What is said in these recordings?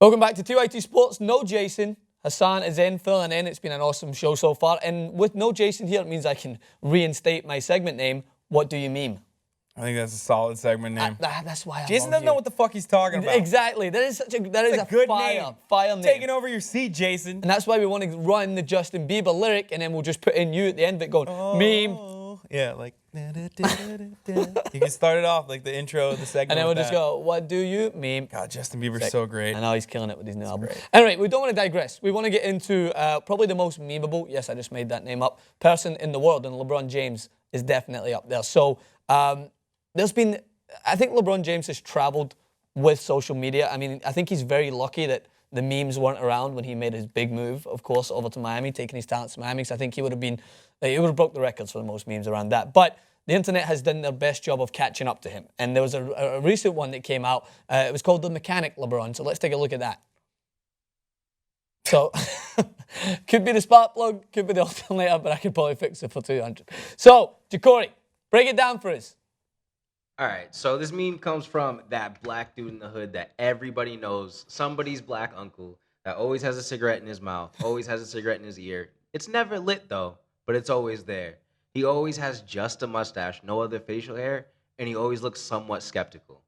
Welcome back to TYT Sports. No Jason. Hassan is in, filling in. It's been an awesome show so far. And with no Jason here, it means I can reinstate my segment name, What Do You Meme? I think that's a solid segment name. That's why Jason doesn't know what the fuck he's talking about. Exactly. That is such a good fire name. Taking over your seat, Jason. And that's why we want to run the Justin Bieber lyric, and then we'll just put in you at the end of it going, meme. Yeah, like, you can start it off like the intro of the segment. And then we'll just go, what do you meme? God, Justin Bieber's so great. I know he's killing it with his new album. Great. Anyway, we don't want to digress. We want to get into probably the most memeable, yes, I just made that name up, person in the world, and LeBron James is definitely up there. So there's been, I think LeBron James has traveled with social media. I mean, I think he's very lucky that the memes weren't around when he made his big move, of course, over to Miami, taking his talents to Miami. So I think he would have broke the records for the most memes around that. But the internet has done their best job of catching up to him. And there was a recent one that came out. It was called The Mechanic LeBron. So let's take a look at that. So, could be the spark plug, could be the alternator, but I could probably fix it for 200. So, Jacory, break it down for us. All right, so this meme comes from that black dude in the hood that everybody knows, somebody's black uncle that always has a cigarette in his mouth, always has a cigarette in his ear. It's never lit though, but it's always there. He always has just a mustache, no other facial hair, and he always looks somewhat skeptical.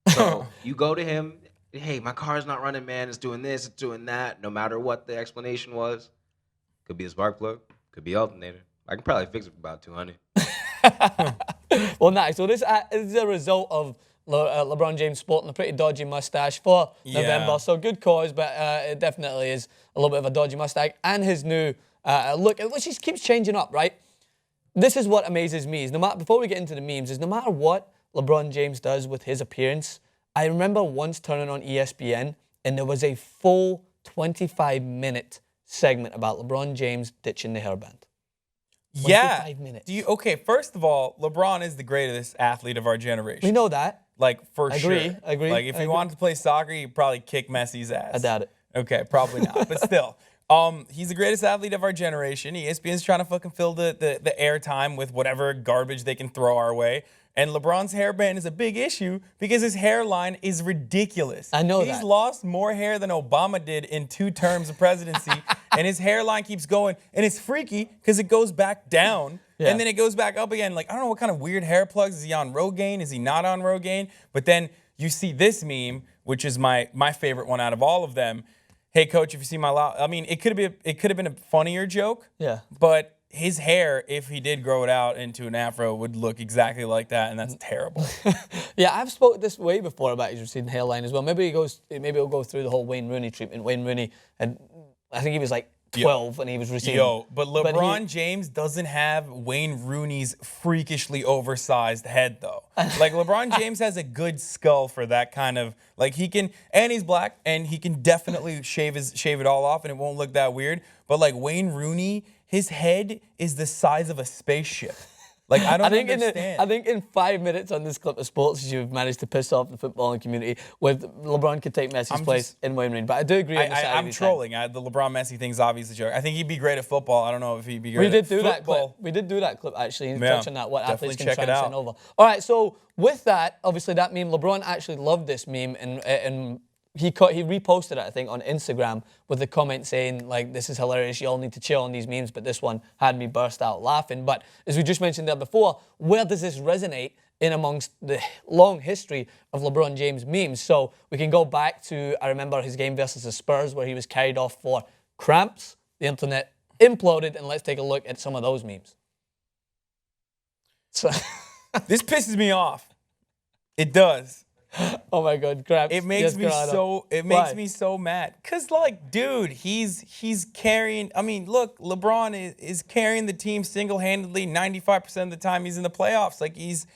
So you go to him, hey, my car's not running, man. It's doing this, it's doing that. No matter what the explanation was, could be a spark plug, could be alternator. I can probably fix it for about 200. Well, nice. So this is a result of LeBron James sporting a pretty dodgy mustache for November. So good cause, but it definitely is a little bit of a dodgy mustache. And his new look, which just keeps changing up, right? This is what amazes me. Is before we get into the memes, is no matter what LeBron James does with his appearance, I remember once turning on ESPN and there was a full 25-minute segment about LeBron James ditching the hairband. Yeah. 25 minutes. Okay, first of all, LeBron is the greatest athlete of our generation. We know that. Like, for I sure. agree. Like, if he wanted to play soccer, he'd probably kick Messi's ass. I doubt it. Okay, probably not. But still, he's the greatest athlete of our generation. ESPN's trying to fucking fill the airtime with whatever garbage they can throw our way. And LeBron's hairband is a big issue because his hairline is ridiculous. I know that. He's lost more hair than Obama did in 2 terms of presidency, and his hairline keeps going. And it's freaky because it goes back down, and then it goes back up again. Like, I don't know what kind of weird hair plugs. Is he on Rogaine? Is he not on Rogaine? But then you see this meme, which is my favorite one out of all of them. Hey, coach, if you see my I mean, it could have been a funnier joke. Yeah. But his hair, if he did grow it out into an afro, would look exactly like that, and that's terrible. Yeah, I've spoken this way before about his receding hairline as well. Maybe it'll go through the whole Wayne Rooney treatment. Wayne Rooney had, I think he was like 12 and he was receding. But LeBron James doesn't have Wayne Rooney's freakishly oversized head, though. Like, LeBron James has a good skull for that kind of, like, he can, and he's black, and he can definitely shave it all off, and it won't look that weird. But, like, Wayne Rooney, his head is the size of a spaceship. Like, I don't understand. I think in 5 minutes on this clip of sports, you've managed to piss off the footballing community with LeBron could take Messi's place in Wayne Rooney. But I do agree on the side I'm trolling. The LeBron Messi thing's obviously a joke. I think he'd be great at football. I don't know if he'd be great at football. We did do that clip, actually, and touch on that, what athletes can check it out. transcend over. All right, so with that, obviously that meme, LeBron actually loved this meme, and he reposted it, I think, on Instagram with the comment saying, like, this is hilarious, you all need to chill on these memes, but this one had me burst out laughing. But as we just mentioned there before, where does this resonate in amongst the long history of LeBron James memes? So we can go back to, I remember his game versus the Spurs where he was carried off for cramps. The internet imploded, and let's take a look at some of those memes. So this pisses me off. It does. Oh my God, cramps. It makes me so mad. Cause, like, dude, he's carrying. I mean, look, LeBron is carrying the team single-handedly 95% of the time he's in the playoffs. Like, he's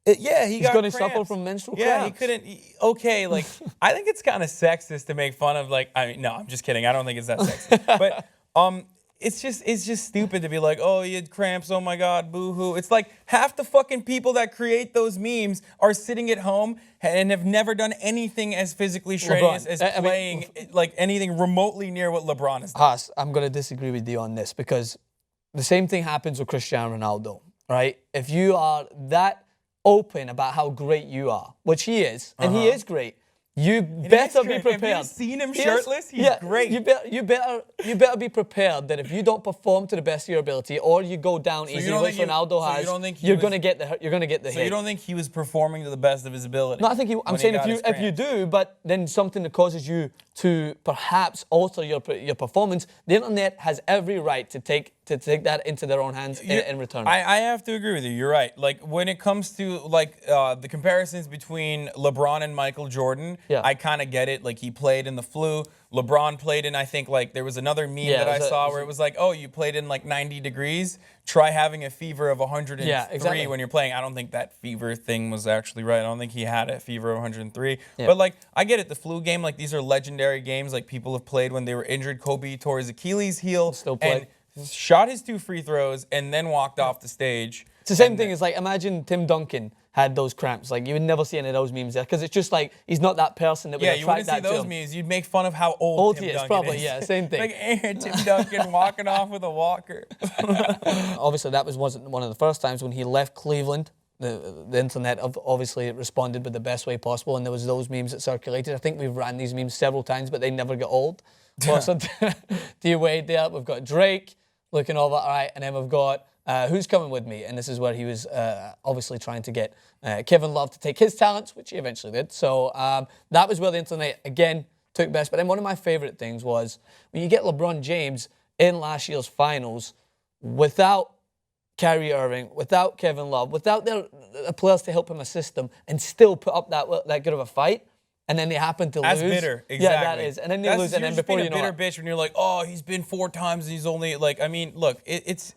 going to suffer from menstrual cramps. cramps. He couldn't. Okay, like, I think it's kind of sexist to make fun of, like, I mean, no, I'm just kidding. I don't think it's that sexist. But it's just stupid to be like, oh, you had cramps, oh my God, boo-hoo. It's like half the fucking people that create those memes are sitting at home and have never done anything as physically strenuous as playing like anything remotely near what LeBron has done. Haas, I'm going to disagree with you on this because the same thing happens with Cristiano Ronaldo, right? If you are that open about how great you are, which he is, and he is great, you And better he's be great. prepared. Have you seen him He is- shirtless? He's great. You better be prepared that if you don't perform to the best of your ability, or you go down easy, don't which think he- Ronaldo so has, you don't think he you're was- gonna get the So hit. you don't think he was performing to the best of his ability? No, I think I'm when he saying got his if you cramps? do, but then something that causes you to perhaps alter your performance, the internet has every right to take that into their own hands in return. I have to agree with you. You're right. Like when it comes to the comparisons between LeBron and Michael Jordan, Yeah. I kind of get it. Like he played in the flu. LeBron played in, I think, like there was another meme Yeah, that I it was saw where it was like, oh, you played in like 90 degrees. Try having a fever of 103 Yeah, exactly. when you're playing. I don't think that fever thing was actually right. I don't think he had a fever of 103. Yeah. But like, I get it. The flu game, like these are legendary games. Like people have played when they were injured. Kobe tore his Achilles heel. Still played. And shot his 2 free throws and then walked off the stage. It's the same thing as like imagine Tim Duncan had those cramps. Like you would never see any of those memes there because it's just like he's not that person that would Yeah, you attract wouldn't see that to those him. memes. You'd make fun of how old Tim he is, Duncan probably, is. yeah, same thing. Like Tim Duncan walking off with a walker. Obviously, wasn't one of the first times when he left Cleveland. The internet obviously responded with the best way possible, and there was those memes that circulated. I think we've ran these memes several times, but they never get old. Also, D Wade there. We've got Drake looking over, all right, and then we've got Who's Coming With Me, and this is where he was obviously trying to get Kevin Love to take his talents, which he eventually did. So that was where the internet again took best. But then one of my favorite things was when you get LeBron James in last year's finals without Kyrie Irving, without Kevin Love, without their players to help him assist them, and still put up that good of a fight, and then they happen to That's lose. bitter. Exactly. Yeah, that is. And then they lose, and then before you know bitter it. bitch when you're like, oh, he's been 4 times and he's only like. I mean, look, it's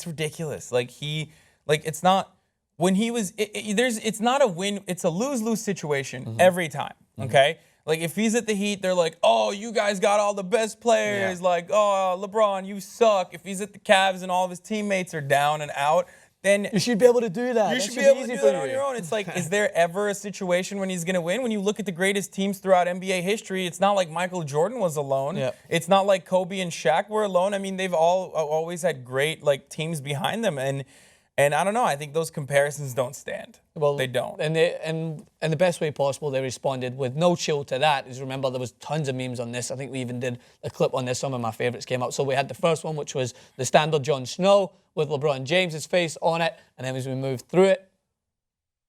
ridiculous. Like it's not when he was. It's not a win. It's a lose-lose situation every time. Okay. Like, if he's at the Heat, they're like, oh, you guys got all the best players. Yeah. Like, oh, LeBron, you suck. If he's at the Cavs and all of his teammates are down and out, then You should be able to do that. you That should be able to easy do for that on you. your own. It's like, is there ever a situation when he's going to win? When you look at the greatest teams throughout NBA history, it's not like Michael Jordan was alone. Yeah. It's not like Kobe and Shaq were alone. I mean, they've always had great like teams behind them. And I don't know. I think those comparisons don't stand. Well, they don't. And the best way possible they responded with no chill to that is, remember, there was tons of memes on this. I think we even did a clip on this. Some of my favorites came out. So we had the first one, which was the standard Jon Snow with LeBron James's face on it. And then as we moved through it,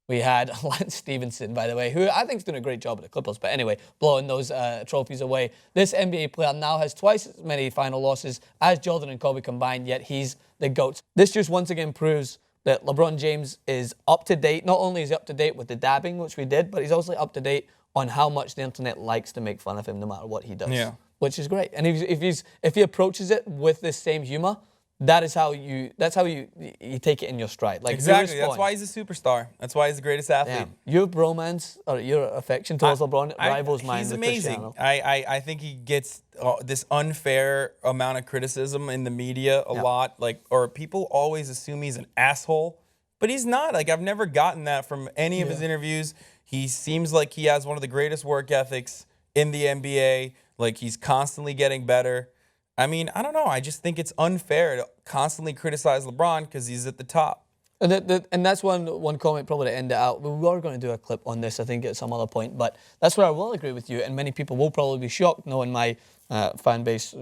we had Lance Stevenson, by the way, who I think is doing a great job at the Clippers. But anyway, blowing those trophies away. This NBA player now has twice as many final losses as Jordan and Kobe combined, yet he's the GOAT. This just once again proves that LeBron James is up to date. Not only is he up to date with the dabbing, which we did, but he's also up to date on how much the internet likes to make fun of him no matter what he does. Yeah. Which is great. And if he approaches it with this same humor, that's how you take it in your stride. Like, Exactly. you That's respond. why he's a superstar. That's why he's the greatest athlete. Yeah. Your bromance or your affection towards LeBron rivals mine. He's with amazing. Cristiano. I think he gets this unfair amount of criticism in the media a lot. Like, or people always assume he's an asshole, but he's not. Like, I've never gotten that from any of his interviews. He seems like he has one of the greatest work ethics in the NBA. Like, he's constantly getting better. I mean, I don't know. I just think it's unfair to constantly criticize LeBron because he's at the top. And that's one comment probably to end it out. We were going to do a clip on this, I think, at some other point, but that's where I will agree with you, and many people will probably be shocked knowing my fan base,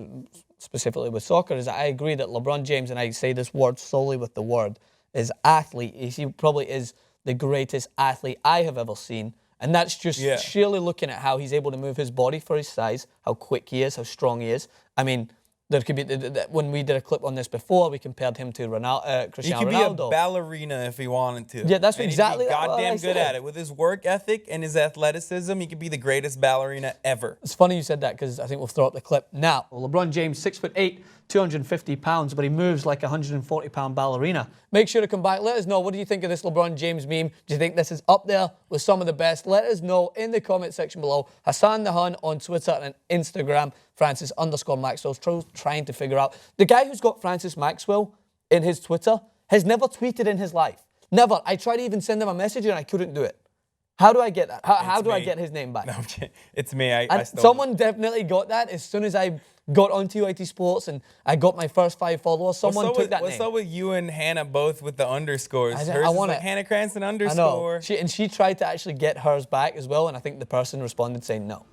specifically with soccer, is that I agree that LeBron James, and I say this word solely with the word, is athlete. He probably is the greatest athlete I have ever seen. And that's just sheerly looking at how he's able to move his body for his size, how quick he is, how strong he is. I mean, there could be when we did a clip on this before, we compared him to Cristiano Ronaldo. He could be a ballerina if he wanted to. Yeah, that's and exactly he'd be what I goddamn good said. at it. With his work ethic and his athleticism, he could be the greatest ballerina ever. It's funny you said that because I think we'll throw up the clip now. LeBron James, 6'8", 250 pounds, but he moves like a 140-pound ballerina. Make sure to come back. Let us know, what do you think of this LeBron James meme? Do you think this is up there with some of the best? Let us know in the comment section below. Hassan the Hun on Twitter and Instagram. Francis_Maxwell's trying to figure out. The guy who's got Francis Maxwell in his Twitter has never tweeted in his life. Never. I tried to even send him a message and I couldn't do it. How do I get that? How do I get his name back? No, it's me. I stole Someone definitely got that as soon as I got on TYT Sports and I got my first 5 followers, someone took that What's name. up with you and Hannah both with the underscores? I Hers is want like it. Hannah Cranston I know. underscore. She tried to actually get hers back as well, and I think the person responded saying no.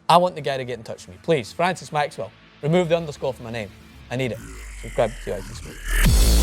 I want the guy to get in touch with me. Please, Francis Maxwell, remove the underscore from my name. I need it. Subscribe to TYT Sports.